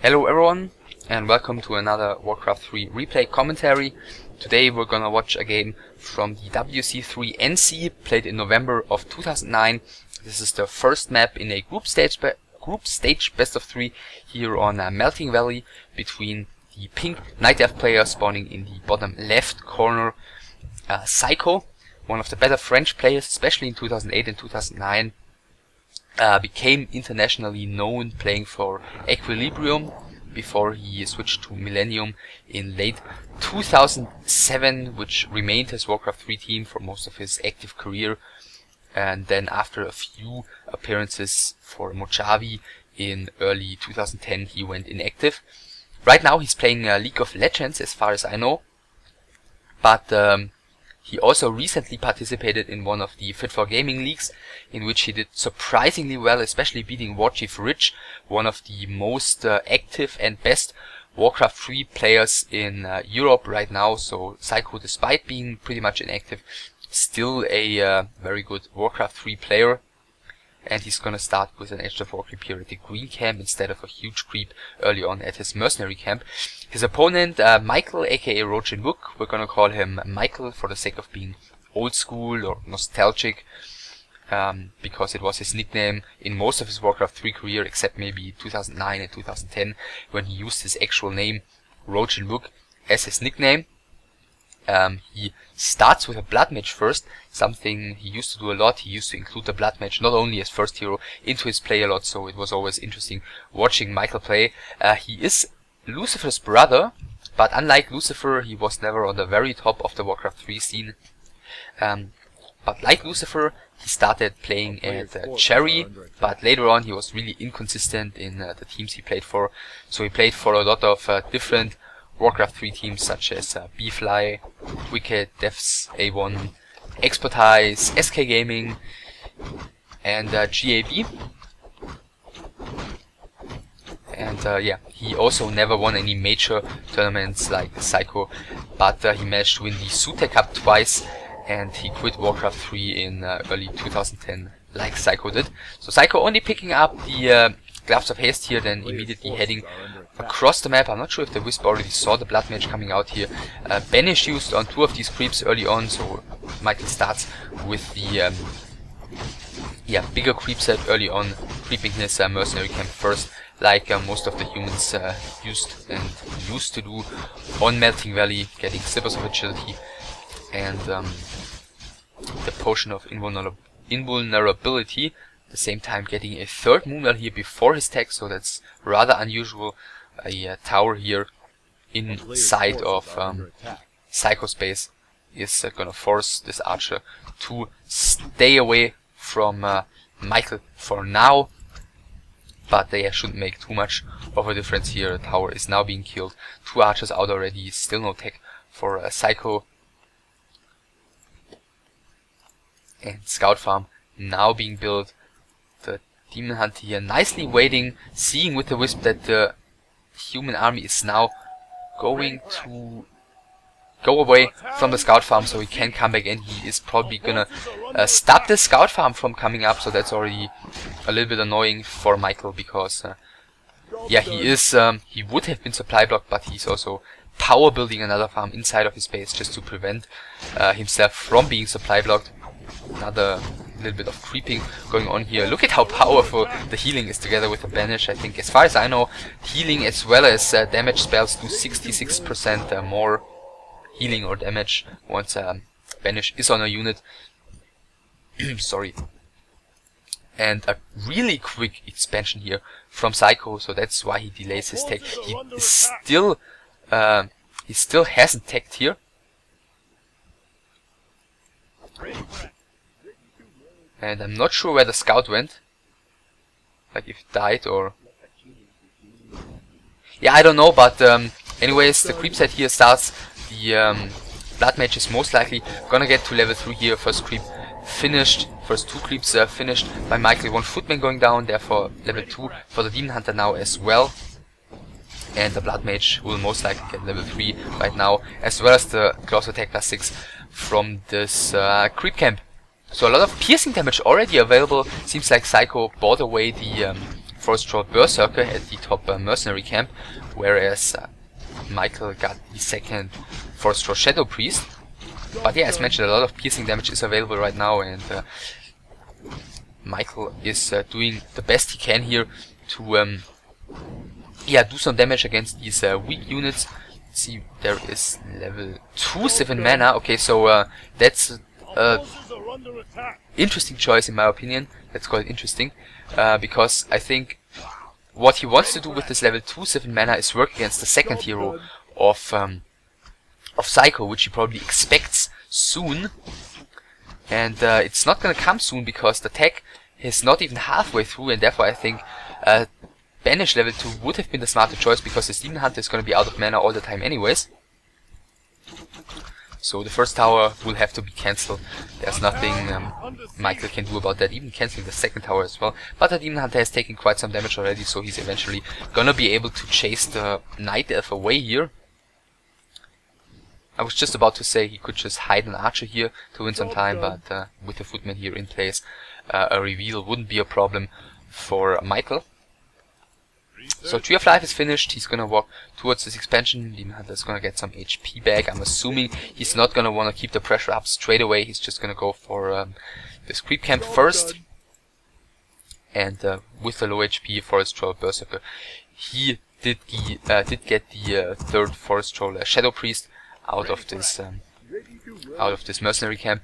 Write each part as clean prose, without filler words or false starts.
Hello everyone, and welcome to another Warcraft 3 replay commentary. Today we're gonna watch a game from the Wc3 NC, played in November of 2009. This is the first map in a group stage best of 3 here on Melting Valley, between the pink Night Elf player spawning in the bottom left corner, PsYkO, one of the better French players, especially in 2008 and 2009. Became internationally known playing for Equilibrium before he switched to Millennium in late 2007, which remained his Warcraft 3 team for most of his active career. And then after a few appearances for Mojave in early 2010, he went inactive. Right now he's playing League of Legends as far as I know, but he also recently participated in one of the Fit4Gaming leagues, in which he did surprisingly well, especially beating Wc3, one of the most active and best Warcraft 3 players in Europe right now. So PsYkO, despite being pretty much inactive, still a very good Warcraft 3 player. And he's gonna start with an Edge of War creep here at the green camp instead of a huge creep early on at his mercenary camp. His opponent, MichaeL, aka Roach-in-Wook, we're gonna call him MichaeL for the sake of being old school or nostalgic, because it was his nickname in most of his Warcraft 3 career, except maybe 2009 and 2010, when he used his actual name, Roach-in-Wook, as his nickname. He starts with a Bloodmage first, something he used to do a lot. He used to include the Bloodmage not only as first hero into his play a lot, so it was always interesting watching MichaeL play. He is Lucifer's brother, but unlike Lucifer, he was never on the very top of the Warcraft 3 scene. But like Lucifer, he started playing at Cherry, but later on he was really inconsistent in the teams he played for. So he played for a lot of different Warcraft 3 teams such as B-Fly, Wicked, Devs, A1, Expertise, SK Gaming, and GAB. And yeah, he also never won any major tournaments like PsYkO, but he managed to win the Sute Cup twice, and he quit Warcraft 3 in early 2010 like PsYkO did. So PsYkO only picking up the Gloves of Haste here, then immediately heading across the map. I'm not sure if the Wisp already saw the Bloodmage coming out here. Banish used on 2 of these creeps early on, so MichaeL starts with the bigger creep set early on, creeping his mercenary camp first, like most of the humans used to do on Melting Valley, getting Slippers of Agility and the Potion of Invulnerability. At the same time getting a third Moonwell here before his tech, so that's rather unusual. A tower here inside of PsYkO space is gonna force this archer to stay away from MichaeL for now, but they shouldn't make too much of a difference here. The tower is now being killed, 2 archers out already, still no tech for PsYkO. And Scout Farm now being built. The Demon Hunter here nicely waiting, seeing with the Wisp that the human army is now going to go away from the Scout Farm, so he can come back in. He is probably gonna stop the Scout Farm from coming up, so that's already a little bit annoying for MichaeL, because yeah, he would have been supply blocked, but he's also power building another farm inside of his base just to prevent himself from being supply blocked. Another little bit of creeping going on here. Look at how powerful the healing is together with the Banish. I think, as far as I know, healing as well as damage spells do 66% more healing or damage once Banish is on a unit. Sorry. And a really quick expansion here from PsYkO, so that's why he delays his tech. He still hasn't teched here. And I'm not sure where the scout went. Like if it died or... yeah, I don't know, but anyways, the creep set here starts. The Bloodmage is most likely gonna get to level 3 here. First creep finished. First 2 creeps finished by MichaeL. 1 footman going down, therefore level 2 for the Demon Hunter now as well. And the Bloodmage will most likely get level 3 right now, as well as the Close Attack +6 from this creep camp. So a lot of piercing damage already available. Seems like PsYkO bought away the Forest Troll Berserker at the top mercenary camp, whereas MichaeL got the second Forest Troll Shadow Priest. But yeah, as mentioned, a lot of piercing damage is available right now, and MichaeL is doing the best he can here to do some damage against these weak units. Let's see, there is level 2 7 mana. Okay, so that's interesting choice in my opinion. Let's call it interesting, because I think what he wants to do with this level 2 7 mana is work against the second hero of PsYkO, which he probably expects soon, and it's not gonna come soon because the tech is not even halfway through, and therefore I think Banish level 2 would have been the smarter choice, because this Demon Hunter is gonna be out of mana all the time anyways. So the first tower will have to be cancelled. There's nothing MichaeL can do about that, even cancelling the second tower as well. But the Demon Hunter has taken quite some damage already, so he's eventually gonna be able to chase the Night Elf away here. I was just about to say he could just hide an archer here to win some time, but with the footman here in place, a reveal wouldn't be a problem for MichaeL. So Tree of Life is finished. He's gonna walk towards this expansion. Demon Hunter is gonna get some HP back. I'm assuming he's not gonna wanna keep the pressure up straight away. He's just gonna go for this creep camp first. And with the low HP Forest Troll Berserker, he did get the third Forest Troll Shadow Priest out of this mercenary camp.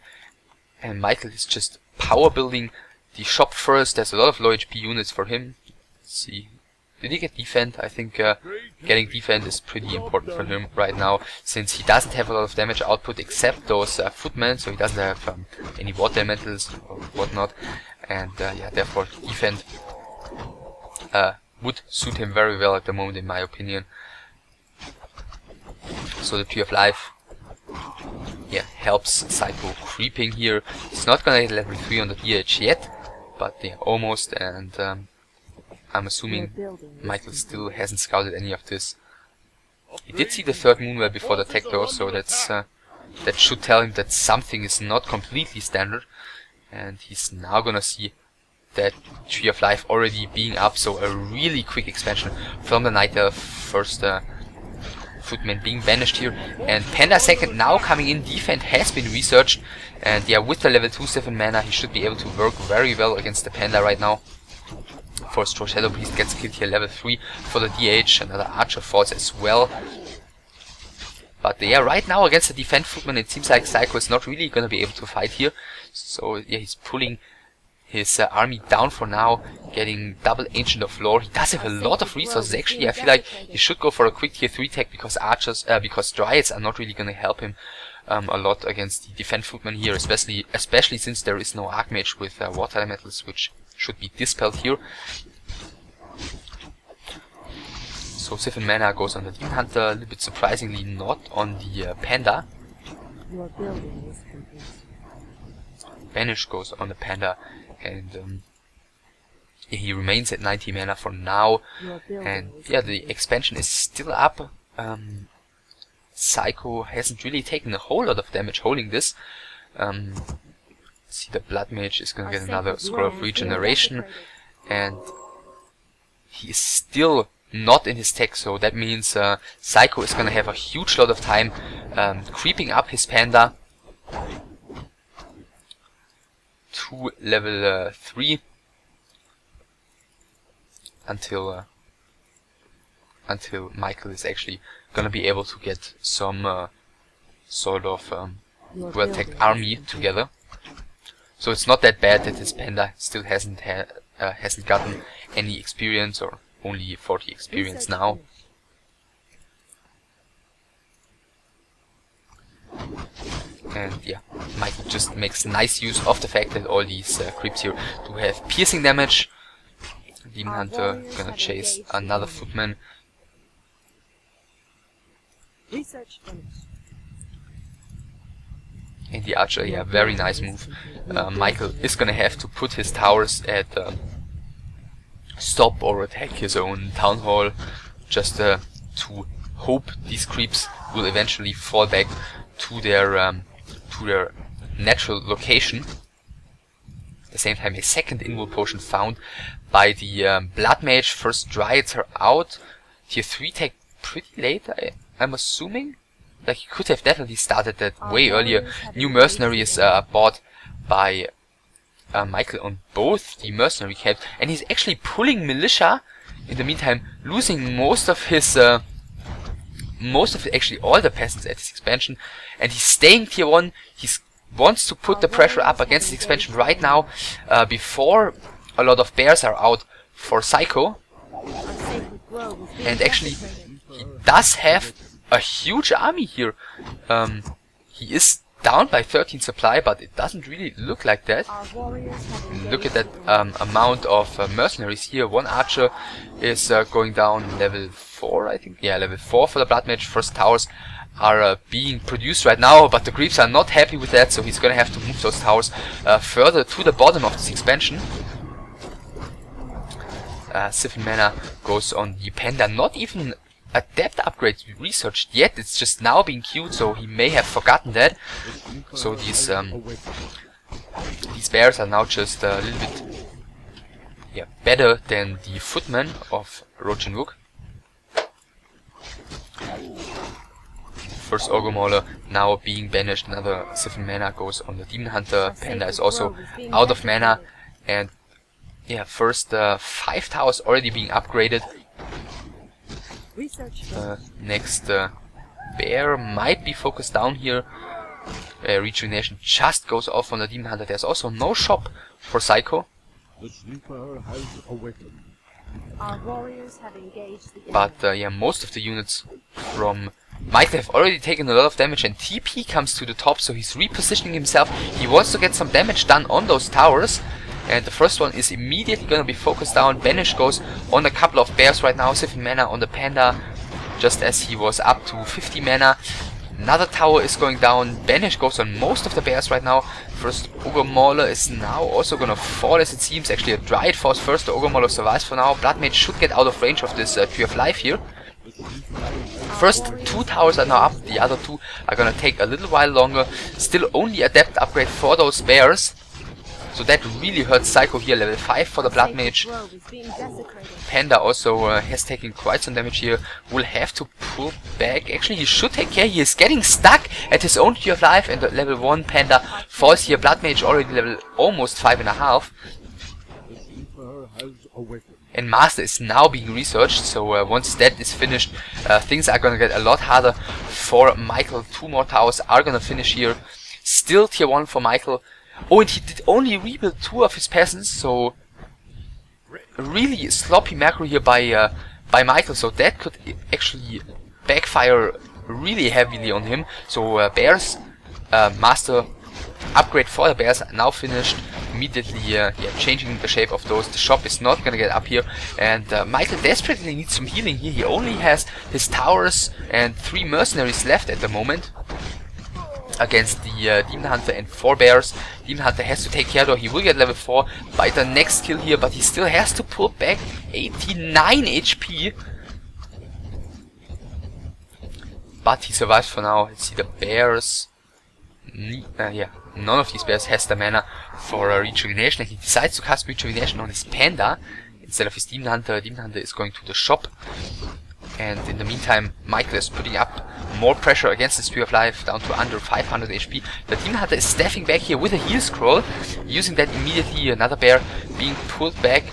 And MichaeL is just power building the shop first. There's a lot of low HP units for him. Let's see. Did he get defend? I think getting defend is pretty important for him right now, since he doesn't have a lot of damage output except those footmen, so he doesn't have any water elementals or whatnot, and yeah, therefore defend would suit him very well at the moment, in my opinion. So the Tree of Life, yeah, helps PsYkO creeping here. He's not gonna get level 3 on the DH yet, but yeah, almost, and I'm assuming MichaeL still hasn't scouted any of this. He did see the third Moonwell before the tech though, so that's that should tell him that something is not completely standard. And he's now gonna see that Tree of Life already being up, so a really quick expansion from the Night Elf. First Footman being banished here, and Panda second now coming in. Defend has been researched, and yeah, with the level 2 7 mana he should be able to work very well against the Panda right now. Forest Troll Shadow Priest gets killed here, level 3 for the DH, another Archer falls as well. But yeah, right now against the Defend Footman it seems like PsYkO is not really gonna be able to fight here. So yeah, he's pulling his army down for now, getting double Ancient of Lore. He does have a lot of resources actually. I feel like he should go for a quick tier 3 tech, because archers, because Dryads are not really gonna help him a lot against the Defend Footman here, especially since there is no Archmage with water elementals, which should be dispelled here. So 7 mana goes on the Demon Hunter, a little bit surprisingly not on the Panda. Banish goes on the Panda, and he remains at 90 mana for now. And yeah, the expansion is still up. PsYkO hasn't really taken a whole lot of damage holding this. See, the Bloodmage is gonna get another Scroll of Regeneration, and he is still not in his tech, so that means PsYkO is gonna have a huge lot of time creeping up his Panda to level 3 until MichaeL is actually gonna be able to get some sort of well-teched army together. So it's not that bad that his Panda still hasn't gotten any experience, or only 40 experience now. And yeah, MichaeL just makes nice use of the fact that all these creeps here do have piercing damage. Demon Hunter gonna chase another Footman. Research finished. And the Archer, yeah, very nice move. MichaeL is gonna have to put his towers at stop or attack his own town hall, just to hope these creeps will eventually fall back to their natural location. the same time, a second invul potion found by the Bloodmage. First Dryads are out. Tier 3 tech pretty late, I'm assuming. Like, he could have definitely started that way earlier. New Mercenary is bought by MichaeL on both the Mercenary camps, and he's actually pulling Militia. In the meantime, losing most of actually all the peasants at his expansion, and he's staying tier 1. He wants to put the pressure up against his expansion right now, before a lot of bears are out for PsYkO. And actually, he does have a huge army here. He is down by 13 supply, but it doesn't really look like that. Look at that amount of mercenaries here. One archer is going down level 4, I think. Yeah, level 4 for the Bloodmage. First towers are being produced right now, but the creeps are not happy with that, so he's gonna have to move those towers further to the bottom of this expansion. Siphon Mana goes on the Panda. Not even a depth upgrade researched yet, it's just now being queued, so he may have forgotten that. So these bears are now just a little bit better than the footmen of Rochinwook. First Ogre Mauler now being banished, another Siphon Mana goes on the Demon Hunter. Panda is also out of mana, and yeah, first 5 towers already being upgraded. Next bear might be focused down here. Rejuvenation just goes off on the Demon Hunter. There's also no shop for PsYkO. The sleeper has awakened. Our warriors have engaged the But yeah, most of the units from MichaeL have already taken a lot of damage, and TP comes to the top, so he's repositioning himself. He wants to get some damage done on those towers. And the first one is immediately going to be focused down. Banish goes on a couple of bears right now. Siphon Mana on the Panda, just as he was up to 50 mana. Another tower is going down. Banish goes on most of the bears right now. First Ogre Mauler is now also going to fall, as it seems. Actually, a Dryad falls first. The Ogre Mauler survives for now. Bloodmage should get out of range of this Tree of Life here. First 2 towers are now up. The other 2 are going to take a little while longer. Still only a depth upgrade for those bears. So that really hurts PsYkO here, level 5 for the Bloodmage. Panda also has taken quite some damage here. Will have to pull back. Actually, he should take care. He is getting stuck at his own Tree of Life, and the level 1 Panda falls here. Bloodmage already level almost 5.5. And Master is now being researched, so once that is finished, things are gonna get a lot harder for MichaeL. 2 more towers are gonna finish here. Still tier 1 for MichaeL. Oh, and he did only rebuild 2 of his peasants, so really sloppy macro here by MichaeL, so that could actually backfire really heavily on him. So bears, Master upgrade for the bears now finished. Immediately changing the shape of those. The shop is not gonna get up here, and MichaeL desperately needs some healing here. He only has his towers and 3 mercenaries left at the moment against the Demon Hunter and 4 bears. Demon Hunter has to take care though. He will get level 4 by the next kill here, but he still has to pull back 89 HP. But he survives for now. Let's see the bears. None of these bears has the mana for rejuvenation, and he decides to cast rejuvenation on his Panda instead of his Demon Hunter. Demon Hunter is going to the shop. And in the meantime, MichaeL is putting up more pressure against his Tree of Life, down to under 500 HP. The Demon Hunter is staffing back here with a heal scroll, using that immediately. Another bear being pulled back,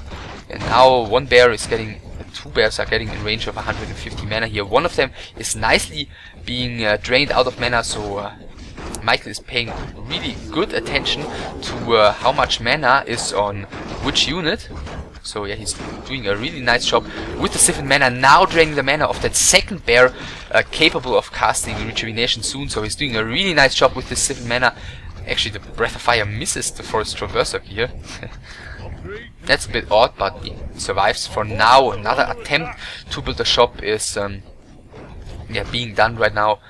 and now 1 bear is getting, 2 bears are getting in range of 150 mana here. One of them is nicely being drained out of mana, so MichaeL is paying really good attention to how much mana is on which unit. So yeah, he's doing a really nice job with the Siphon Mana, now draining the mana of that second bear, capable of casting rejuvenation soon. So he's doing a really nice job with this Siphon Mana. Actually, the Breath of Fire misses the Forest Troll Berserk here. That's a bit odd, but he survives for now. Another attempt to build a shop is being done right now.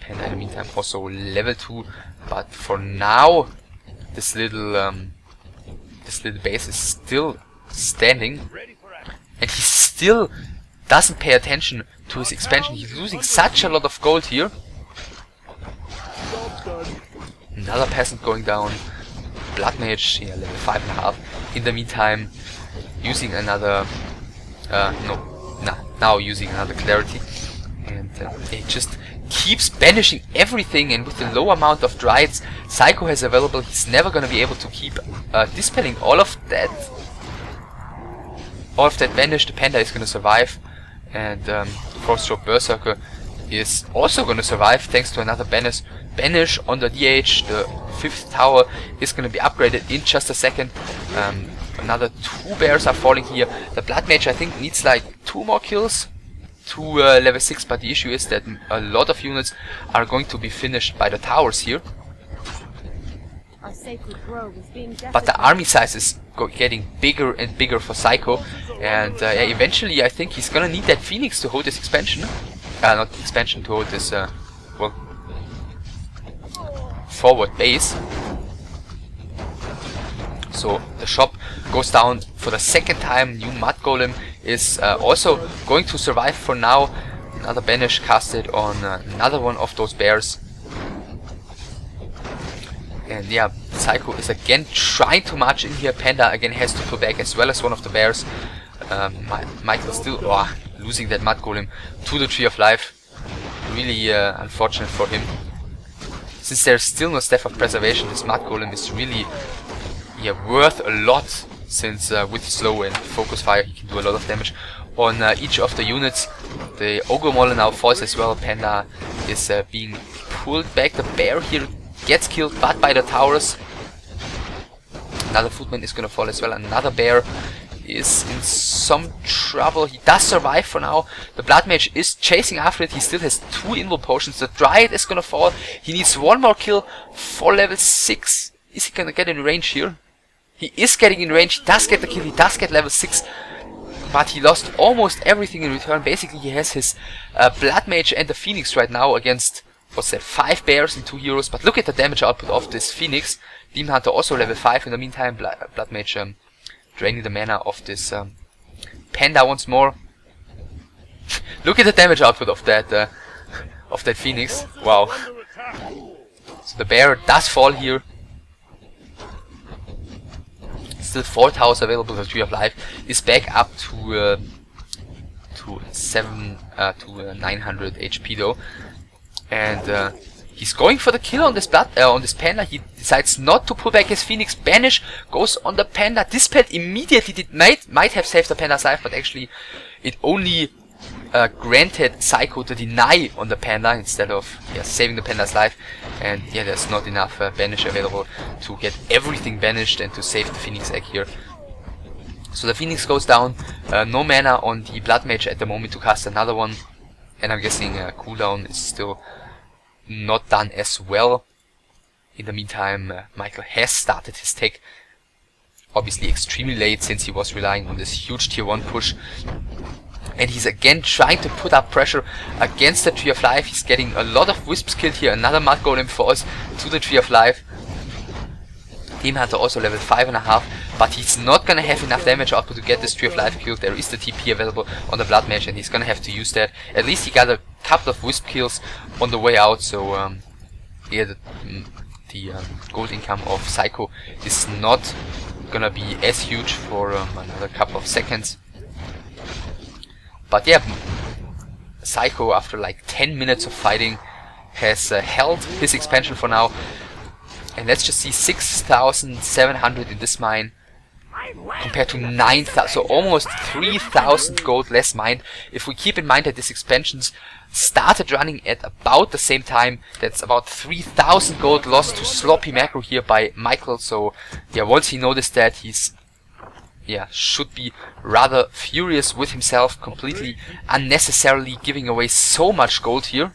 Panda in the meantime also level 2, but for now this little base is still standing, and he still doesn't pay attention to his expansion. He's losing such a lot of gold here. Another peasant going down. Bloodmage, yeah, level 5.5. In the meantime, using another, now using another Clarity, and it just keeps banishing everything. And with the low amount of Dryades PsYkO has available, he's never gonna be able to keep dispelling all of that banish. The Panda is gonna survive, and 4-stroke Berserker is also gonna survive thanks to another banish on the DH. The 5th tower is gonna be upgraded in just a second. Another 2 bears are falling here. The Bloodmage, I think, needs like 2 more kills to level 6, but the issue is that a lot of units are going to be finished by the towers here. Our sacred grove is being But the army size is getting bigger and bigger for PsYkO, and eventually I think he's gonna need that Phoenix to hold this expansion. Not expansion, to hold this, well, forward base. So the shop goes down for the 2nd time. New Mud Golem is also going to survive for now. Another banish casted on another one of those bears. And yeah, PsYkO is again trying to march in here. Panda again has to pull back, as well as one of the bears. MichaeL still losing that Mud Golem to the Tree of Life. Really unfortunate for him. Since there's still no Staff of Preservation, this Mud Golem is really worth a lot, since with slow and focus fire he can do a lot of damage on each of the units. The Ogre Mauler now falls as well. Panda is being pulled back. The bear here gets killed, but by the towers. Another footman is gonna fall as well. Another bear is in some trouble. He does survive for now. The Bloodmage is chasing after it. He still has 2 invul potions. The Dryad is gonna fall. He needs 1 more kill for level 6. Is he gonna get in range here? He is getting in range. He does get the kill. He does get level 6. But he lost almost everything in return. Basically, he has his Bloodmage and the Phoenix right now against, what's that, 5 bears and 2 heroes. But look at the damage output of this Phoenix. Demon Hunter also level 5. In the meantime, Bloodmage draining the mana of this Panda once more. Look at the damage output of that Phoenix. Wow. So the bear does fall here. Still 4 towers available. The Tree of Life is back up to 900 HP though, and he's going for the kill on this Panda. He decides not to pull back his Phoenix. Banish goes on the Panda. Dispel immediately might have saved the Panda's life, but actually it only granted PsYkO to deny on the Panda instead of saving the Panda's life. And yeah, there's not enough banish available to get everything banished and to save the Phoenix egg here. So the Phoenix goes down. No mana on the Bloodmage at the moment to cast another one, and I'm guessing cooldown is still not done as well. In the meantime, MichaeL has started his tech, obviously extremely late since he was relying on this huge tier 1 push. And he's again trying to put up pressure against the Tree of Life. He's getting a lot of Wisps killed here. Another Mud Golem falls to the Tree of Life. Demon Hunter also level 5.5, but he's not gonna have enough damage output to get this Tree of Life killed. There is the TP available on the Bloodmage, and he's gonna have to use that. At least he got a couple of Wisp kills on the way out, so yeah, the gold income of PsYkO is not gonna be as huge for another couple of seconds. But yeah, PsYkO, after like 10 minutes of fighting, has held his expansion for now. And let's just see, 6,700 in this mine compared to 9,000, so almost 3,000 gold less mined. If we keep in mind that these expansions started running at about the same time, that's about 3,000 gold lost to sloppy macro here by MichaeL. So yeah, once he noticed that, he's should be rather furious with himself, completely unnecessarily giving away so much gold here.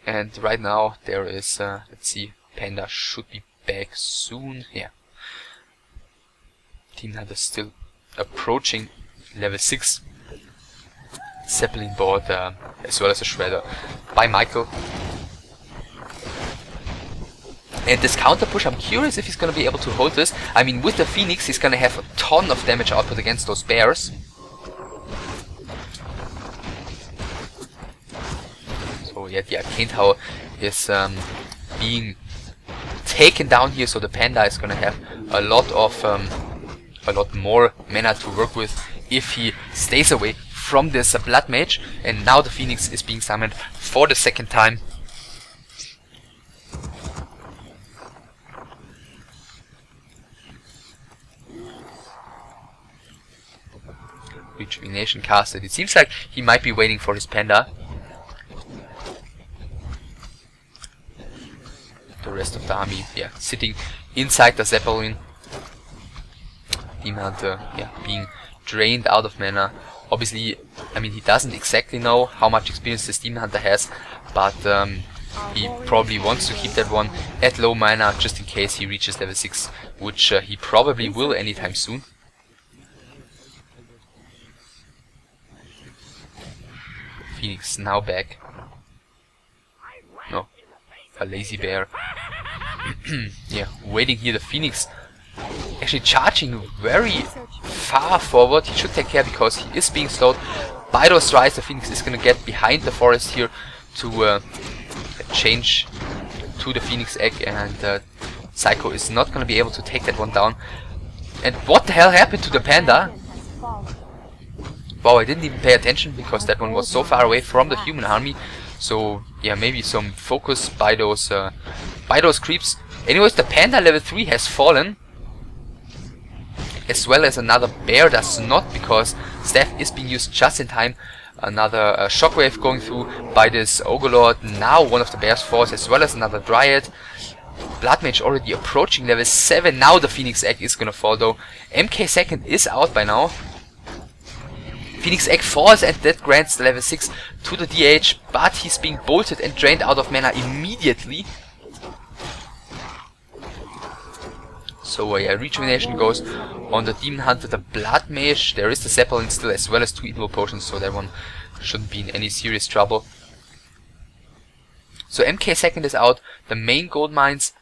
And right now there is, let's see, Panda should be back soon. Yeah. Team Hunter still approaching level 6. Zeppelin board as well as a Shredder by MichaeL. And this counter push, I'm curious if he's gonna be able to hold this. I mean, with the Phoenix, he's gonna have a ton of damage output against those bears. So yeah, the Arcane Tower is being taken down here, so the Panda is gonna have a lot more mana to work with if he stays away from this Bloodmage. And now the Phoenix is being summoned for the second time. Rejuvenation casted. It seems like he might be waiting for his Panda. The rest of the army, yeah, sitting inside the Zeppelin. Demon Hunter, yeah, being drained out of mana. Obviously, I mean, he doesn't exactly know how much experience this Demon Hunter has, but he probably wants to keep that one at low mana just in case he reaches level 6, which he probably will anytime soon. Phoenix now back. No, a lazy bear. Yeah, waiting here. The Phoenix actually charging very far forward. He should take care because he is being slowed by those strides. The Phoenix is gonna get behind the forest here to change to the Phoenix Egg, and PsYkO is not gonna be able to take that one down. And what the hell happened to the Panda? Wow, I didn't even pay attention because that one was so far away from the human army. So yeah, maybe some focus by those creeps. Anyways, the Panda level 3 has fallen, as well as another bear does not, because staff is being used just in time. Another shockwave going through by this Ogolord. Now one of the bears falls, as well as another Dryad. Bloodmage already approaching level 7. Now the Phoenix Egg is gonna fall though. MK2 is out by now. Phoenix Egg falls, and that grants level 6 to the DH, but he's being bolted and drained out of mana immediately. So yeah, rejuvenation goes on the Demon Hunter, the Bloodmage. There is the Zeppelin still, as well as 2 Evil Potions, so that one shouldn't be in any serious trouble. So MK2 is out. The main gold mines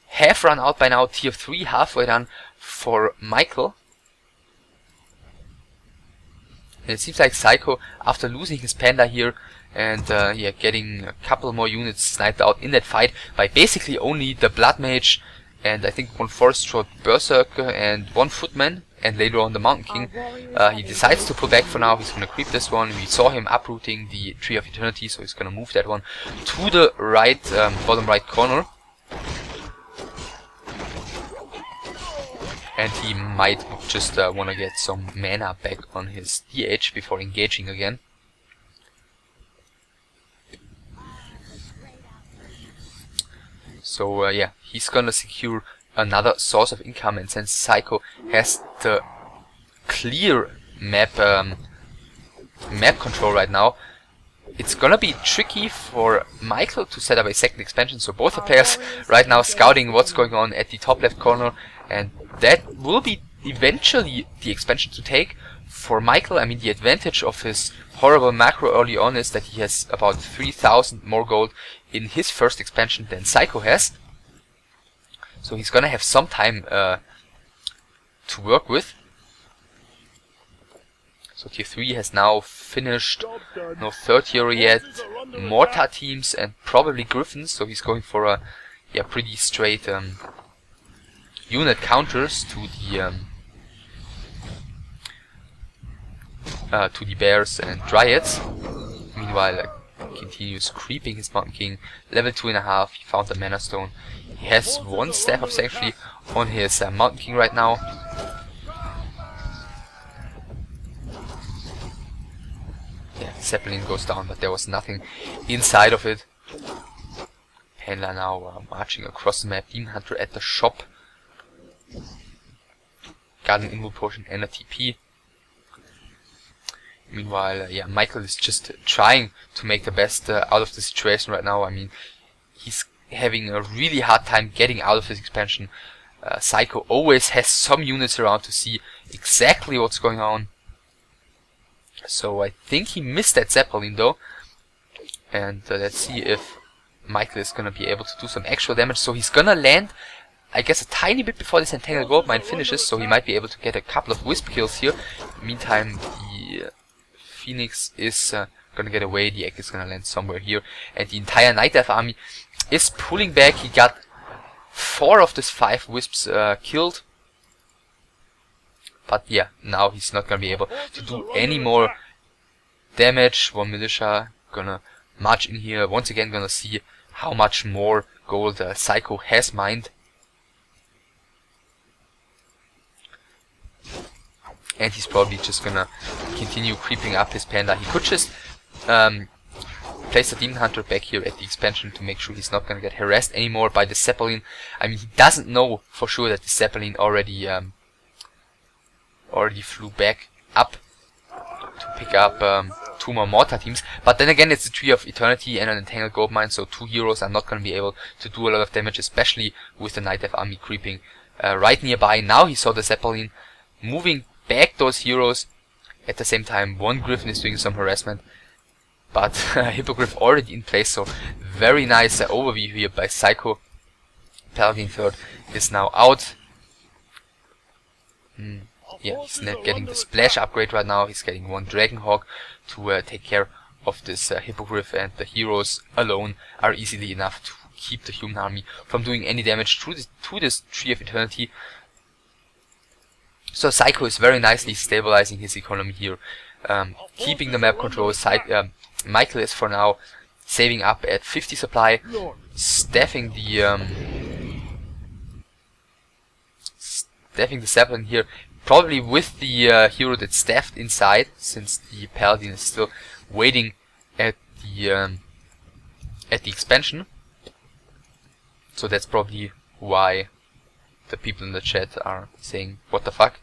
have run out by now. Tier 3 halfway done for MichaeL. And it seems like PsYkO, after losing his Panda here and yeah, getting a couple more units sniped out in that fight by basically only the Bloodmage and I think 1 Forest-Throat Berserker and 1 Footman, and later on the Mountain King, he decides to pull back for now. He's gonna creep this one. We saw him uprooting the Tree of Eternity, so he's gonna move that one to the right, bottom right corner. And he might just want to get some mana back on his DH before engaging again. So yeah, he's gonna secure another source of income, and since PsYkO has the clear map control right now, it's gonna be tricky for MichaeL to set up a second expansion. So both the players right now scouting what's going on at the top left corner, and that will be eventually the expansion to take for MichaeL. I mean, the advantage of his horrible macro early on is that he has about 3,000 more gold in his first expansion than PsYkO has. So he's gonna have some time to work with. So tier 3 has now finished, no third hero yet, Mortar teams and probably Griffins, so he's going for a yeah, pretty straight unit counters to the bears and dryads. Meanwhile, continues creeping his Mountain King, level 2.5. He found the Mana Stone. He has 1 Staff of Sanctuary on his Mountain King right now. Yeah, Zeppelin goes down, but there was nothing inside of it. Panda now marching across the map. Demon Hunter at the shop. Got an Invul Potion and a TP. Meanwhile, yeah, MichaeL is just trying to make the best out of the situation right now. I mean, he's having a really hard time getting out of his expansion. PsYkO always has some units around to see exactly what's going on. So I think he missed that Zeppelin though. And let's see if MichaeL is gonna be able to do some actual damage. So he's gonna land, I guess, a tiny bit before this Entangled Goldmine finishes, so he might be able to get a couple of Wisp kills here. Meantime, the Phoenix is gonna get away. The egg is gonna land somewhere here, and the entire Night Elf army is pulling back. He got 4 of these 5 wisps killed. But yeah, now he's not gonna be able to do any more damage. One militia gonna march in here. Once again, gonna see how much more gold PsYkO has mined. And he's probably just gonna continue creeping up his panda. He could just place the Demon Hunter back here at the expansion to make sure he's not gonna get harassed anymore by the Zeppelin. I mean, he doesn't know for sure that the Zeppelin already flew back up to pick up 2 more mortar teams. But then again, it's a Tree of Eternity and an Entangled Gold Mine, so 2 heroes are not gonna be able to do a lot of damage, especially with the Night Elf army creeping right nearby. Now he saw the Zeppelin moving back those heroes. At the same time, one Griffin is doing some harassment, but Hippogriff already in place, so very nice overview here by PsYkO. Paladin 3rd is now out. Yeah, he's not getting the splash upgrade right now. He's getting 1 Dragonhawk to take care of this Hippogriff, and the heroes alone are easily enough to keep the human army from doing any damage to this Tree of Eternity. So PsYkO is very nicely stabilizing his economy here, keeping the map control. MichaeL is for now saving up at 50 supply, staffing the Zeppelin here, probably with the hero that's staffed inside, since the Paladin is still waiting at the expansion. So that's probably why the people in the chat are saying, what the fuck?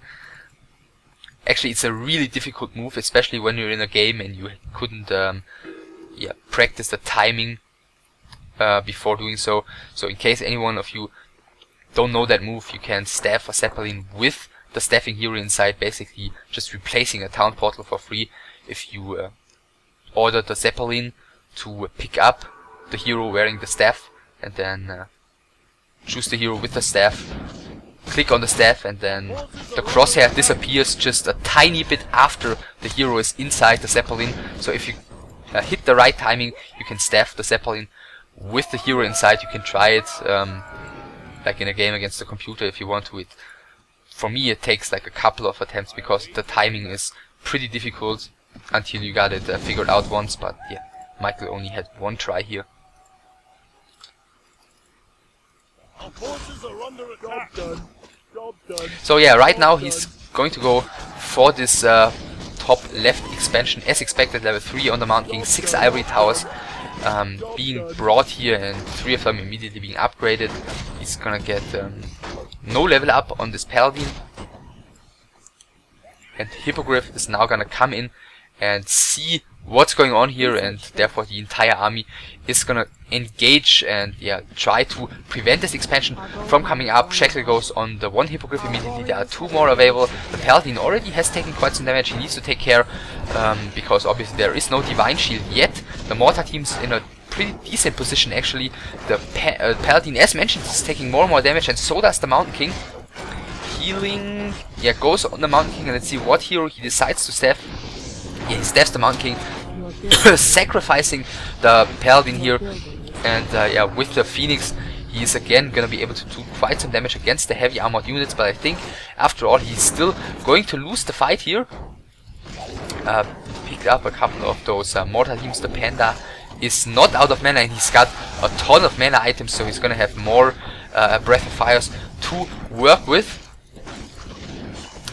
Actually, it's a really difficult move, especially when you're in a game and you couldn't practice the timing before doing so. So in case anyone of you don't know that move, you can staff a Zeppelin with the staffing hero inside, basically just replacing a town portal for free. If you order the Zeppelin to pick up the hero wearing the staff, and then choose the hero with the staff, click on the staff, and then the crosshair disappears just a tiny bit after the hero is inside the Zeppelin. So if you hit the right timing, you can staff the Zeppelin with the hero inside. You can try it like in a game against the computer if you want to. For me, it takes like a couple of attempts because the timing is pretty difficult until you got it figured out once. But yeah, MichaeL only had 1 try here. So yeah, right now he's going to go for this top left expansion as expected, level 3 on the Mountain King, 6 ivory towers being brought here and 3 of them immediately being upgraded. He's gonna get no level up on this Paladin, and Hippogriff is now gonna come in and see what's going on here, and therefore the entire army is gonna engage and try to prevent this expansion from coming up. Shackle goes on the 1 Hippogriff immediately. There are 2 more available. The Paladin already has taken quite some damage. He needs to take care because obviously there is no Divine Shield yet. The mortar team's in a pretty decent position actually. The Paladin, as mentioned, is taking more and more damage, and so does the Mountain King. Healing goes on the Mountain King, and let's see what hero he decides to staff. Yeah, he staffs the Mountain King, sacrificing the Paladin here, and with the Phoenix he's again gonna be able to do quite some damage against the heavy armored units. But I think after all he's still going to lose the fight here. Picked up a couple of those mortar teams. The Panda is not out of mana, and he's got a ton of mana items, so he's gonna have more Breath of Fires to work with.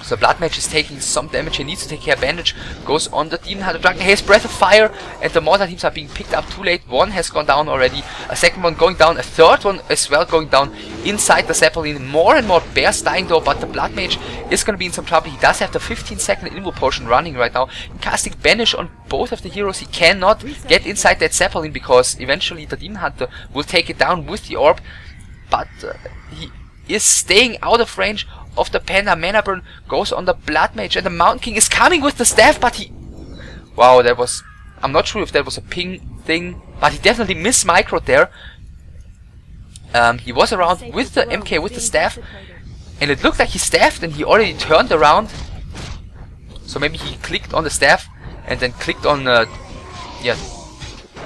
So Bloodmage is taking some damage. He needs to take care. Bandage goes on the Demon Hunter Dragon. He has Breath of Fire, and the mortar teams are being picked up too late. 1 has gone down already, a 2nd one going down, a 3rd one as well going down inside the Zeppelin. More and more bears dying though, but the Bloodmage is going to be in some trouble. He does have the 15-second Invo Potion running right now, casting Banish on both of the heroes. He cannot get inside that Zeppelin because eventually the Demon Hunter will take it down with the orb, but he is staying out of range of the Panda. Mana Burn goes on the Bloodmage, and the Mountain King is coming with the staff, but he... Wow, that was... I'm not sure if that was a ping thing, but he definitely microed there. He was around with the MK, with the staff, and it looked like he staffed and he already turned around. So maybe he clicked on the staff and then clicked on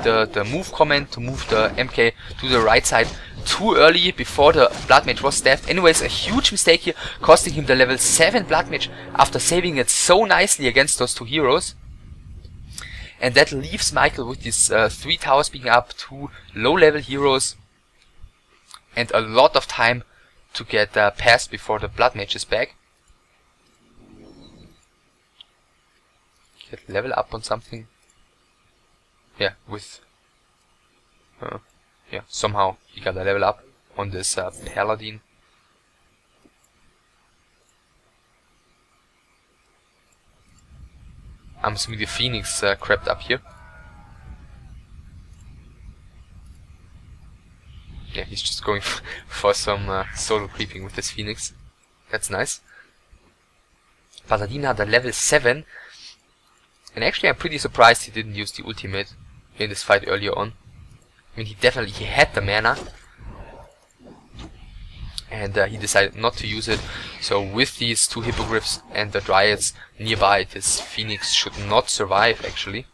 the move command to move the MK to the right side too early before the Bloodmage was staffed. Anyways, a huge mistake here, costing him the level 7 Bloodmage after saving it so nicely against those two heroes. And that leaves MichaeL with these 3 towers being up, 2 low level heroes, and a lot of time to get past before the Bloodmage is back. Get level up on something. Yeah, with yeah, somehow he got a level up on this Paladin. I'm assuming the Phoenix crept up here. Yeah, he's just going for some solo creeping with this Phoenix. That's nice. Paladin had a level 7. And actually I'm pretty surprised he didn't use the ultimate in this fight earlier on. I mean, he had the mana. And he decided not to use it. So with these 2 hippogriffs and the dryads nearby, this Phoenix should not survive actually.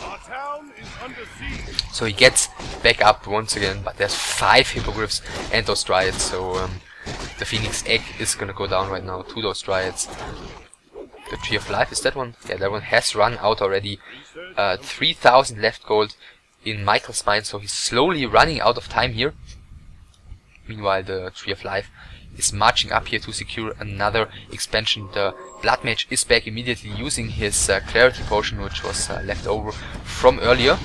Our town is under siege. So he gets back up once again, but there's 5 hippogriffs and those dryads, so the Phoenix egg is gonna go down right now to those dryads. The Tree of Life, is that one? Yeah, that one has run out already. 3000 left gold in MichaeL's mind, so he's slowly running out of time here. Meanwhile, the Tree of Life is marching up here to secure another expansion. The Bloodmage is back immediately using his Clarity Potion, which was left over from earlier.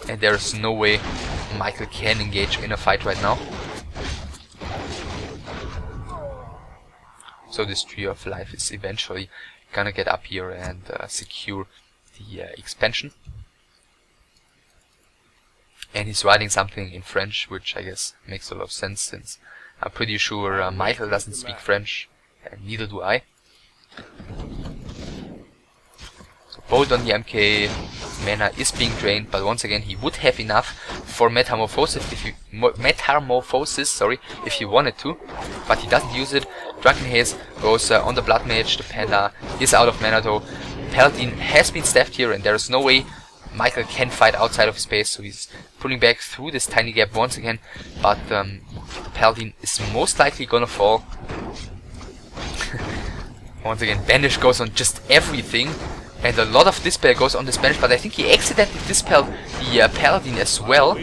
And there is no way MichaeL can engage in a fight right now. So this Tree of Life is eventually gonna get up here and secure the expansion. And he's writing something in French, which I guess makes a lot of sense, since I'm pretty sure MichaeL doesn't speak French, and neither do I. So bolt on the MK mana is being drained, but once again he would have enough for Metamorphosis if he wanted to, but he doesn't use it. Drunken Haze goes on the Bloodmage. The Panda is out of mana though. Paladin has been staffed here, and there is no way MichaeL can fight outside of his space, so he's pulling back through this tiny gap once again, but the Paladin is most likely gonna fall. Once again, Banish goes on just everything, and a lot of Dispel goes on this Banish, but I think he accidentally dispelled the Paladin as well.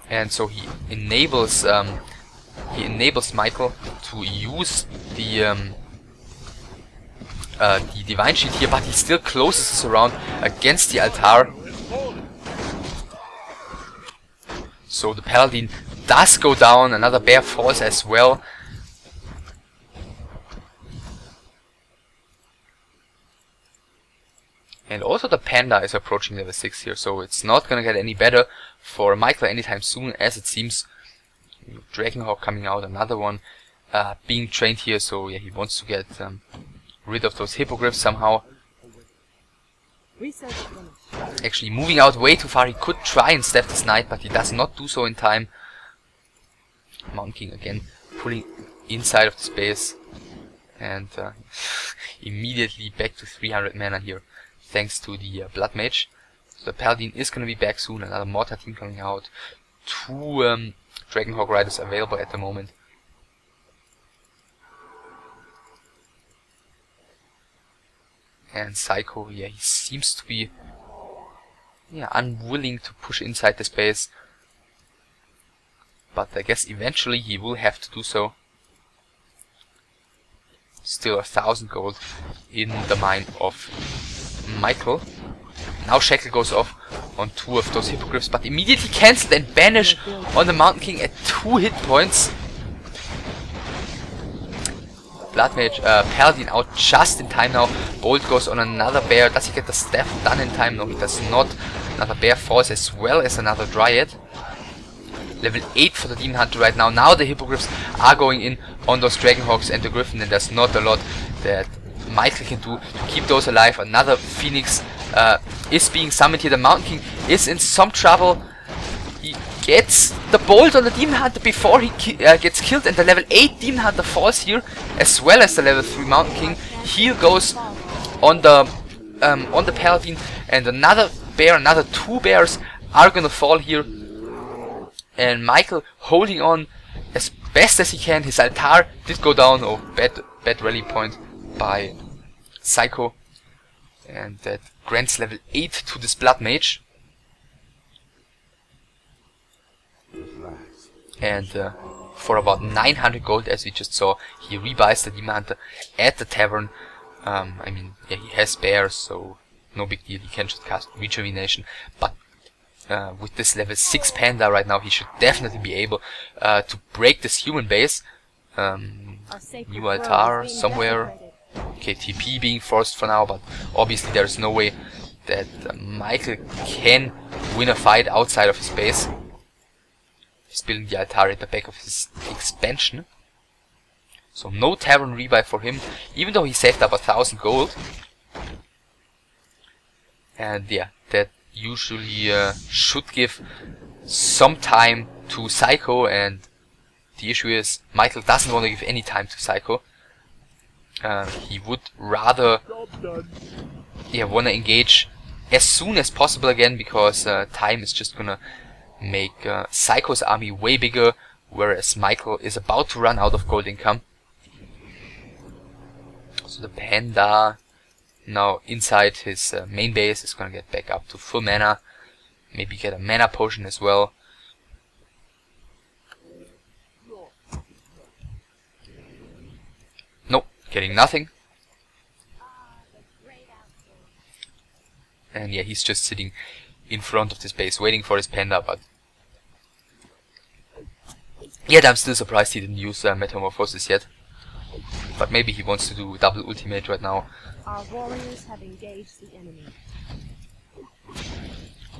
And so he enables MichaeL to use the Divine Shield here, but he still closes this around against the altar. So the Paladin does go down, another bear falls as well. And also the Panda is approaching level 6 here, so it's not gonna get any better for MichaeL anytime soon, as it seems. Dragonhawk coming out, another one being trained here, so yeah, he wants to get rid of those hippogriffs somehow. Actually moving out way too far. He could try and staff this knight, but he does not do so in time. Mountain King again pulling inside of the space, and immediately back to 300 mana here, thanks to the Bloodmage. So the Paladin is going to be back soon. Another Mortar team coming out. 2 Dragonhawk Riders available at the moment. And PsYkO, yeah, he seems to be unwilling to push inside the space. But I guess eventually he will have to do so. Still 1000 gold in the mine of MichaeL. Now Shackle goes off on 2 of those hippogriffs, but immediately cancelled and Banish on the Mountain King at 2 hit points. Bloodmage, Paladin out just in time now. Bolt goes on another bear. Does he get the staff done in time? No, he does not. Another bear falls as well as another dryad. Level 8 for the Demon Hunter right now. Now the hippogriffs are going in on those Dragonhawks and the Griffin, and there's not a lot that MichaeL can do to keep those alive. Another Phoenix is being summoned here. The Mountain King is in some trouble. He gets the bolt on the Demon Hunter before he gets killed, and the level 8 Demon Hunter falls here, as well as the level 3 Mountain King. Heal goes on the Paladin, and another bear, another 2 bears are gonna fall here. And MichaeL holding on as best as he can. His altar did go down. Oh, bad rally point by PsYkO, and that grants level 8 to this Bloodmage. And for about 900 gold, as we just saw, he rebuys the Demon Hunter at the tavern. I mean, yeah, he has bears, so no big deal. He can just cast Rejuvenation. But with this level 6 Panda right now, he should definitely be able to break this human base. New altar somewhere. Okay, TP being forced for now, but obviously there's no way that MichaeL can win a fight outside of his base. He's building the altar at the back of his expansion. So no tavern rebuy for him, even though he saved up 1000 gold. And yeah, that usually should give some time to PsYkO, and the issue is MichaeL doesn't want to give any time to PsYkO. He would rather want to engage as soon as possible again, because time is just gonna make PsYkO's army way bigger, whereas MichaeL is about to run out of gold income. So the Panda now inside his main base is gonna get back up to full mana, maybe get a mana potion as well. Nope, getting nothing. And yeah, he's just sitting in front of this base waiting for his Panda, but yet I'm still surprised he didn't use Metamorphosis yet. But maybe he wants to do double ultimate right now. Our warriors have engaged the enemy.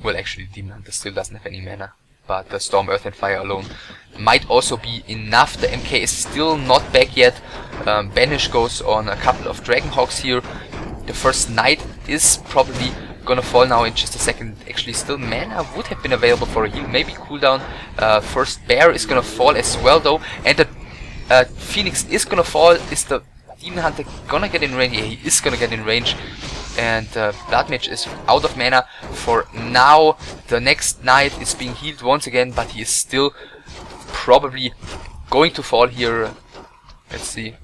Well, actually, Demon Hunter still doesn't have any mana, but the Storm, Earth and Fire alone might also be enough. The MK is still not back yet. Banish goes on a couple of Dragonhawks here. The first Knight is probably gonna fall now in just a second. Actually, still mana would have been available for a heal, maybe cooldown. First Bear is gonna fall as well though, and the Phoenix is gonna fall. Is the Demon Hunter gonna get in range? Yeah, he is gonna get in range. And Bloodmage is out of mana for now. The next Knight is being healed once again, but he is still probably going to fall here. Let's see.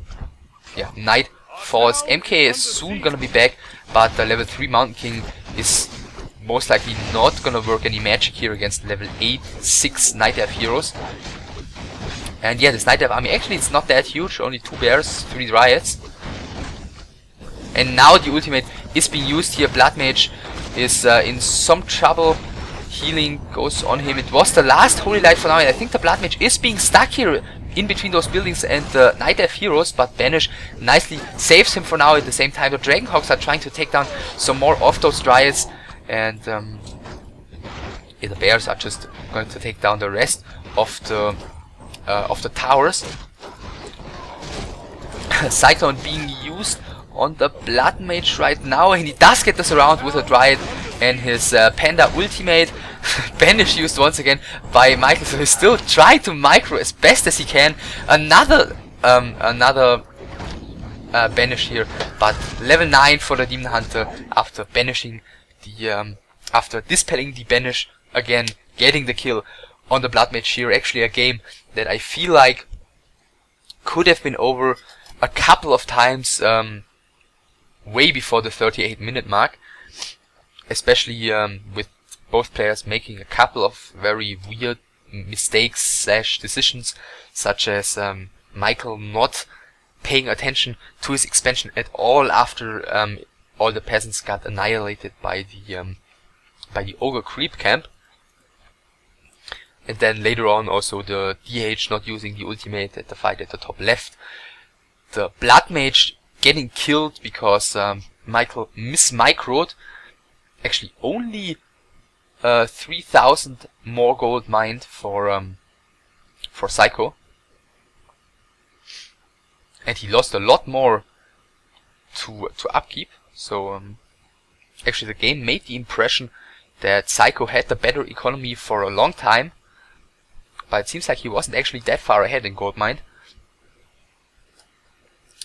Yeah, Knight falls. MK is soon gonna be back, but the level 3 Mountain King is most likely not gonna work any magic here against level 8, 6 Night Elf heroes. And yeah, this Night Elf army, actually it's not that huge, only 2 bears, 3 dryads. And now the ultimate is being used here. Bloodmage is in some trouble. Healing goes on him. It was the last Holy Light for now, and I think the Bloodmage is being stuck here in between those buildings and the Night Elf heroes, but Banish nicely saves him for now. At the same time, the Dragonhawks are trying to take down some more of those dryads, and yeah, the bears are just going to take down the rest of the towers. Cyclone being used on the Bloodmage right now, and he does get this around with a Dryad and his Panda ultimate. Banish used once again by MichaeL, so he's still trying to micro as best as he can. Another Banish here, but level 9 for the Demon Hunter after banishing the after dispelling the Banish again, getting the kill on the Bloodmage here. Actually a game that I feel like could have been over a couple of times way before the 38-minute mark, especially with both players making a couple of very weird mistakes / decisions, such as MichaeL not paying attention to his expansion at all after all the peasants got annihilated by the Ogre Creep Camp. And then later on also the DH not using the ultimate at the fight at the top left. The Bloodmage getting killed because MichaeL mismicroed. Actually only 3000 more gold mined for PsYkO. And he lost a lot more to upkeep. So actually the game made the impression that PsYkO had the better economy for a long time. but it seems like he wasn't actually that far ahead in gold mine.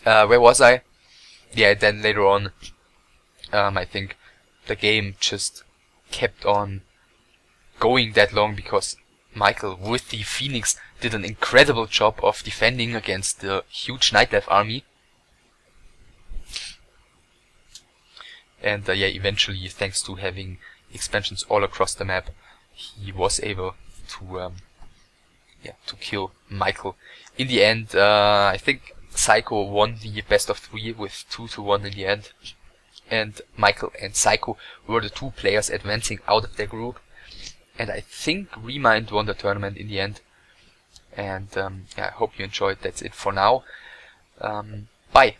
Where was I? Yeah, then later on, I think the game just kept on going that long because MichaeL with the Phoenix did an incredible job of defending against the huge Night Elf army. And yeah, eventually, thanks to having expansions all across the map, he was able to to kill MichaeL. In the end, I think PsYkO won the best of 3 with 2-1 in the end. And MichaeL and PsYkO were the 2 players advancing out of their group. And I think Remind won the tournament in the end. And yeah, I hope you enjoyed. That's it for now. Bye.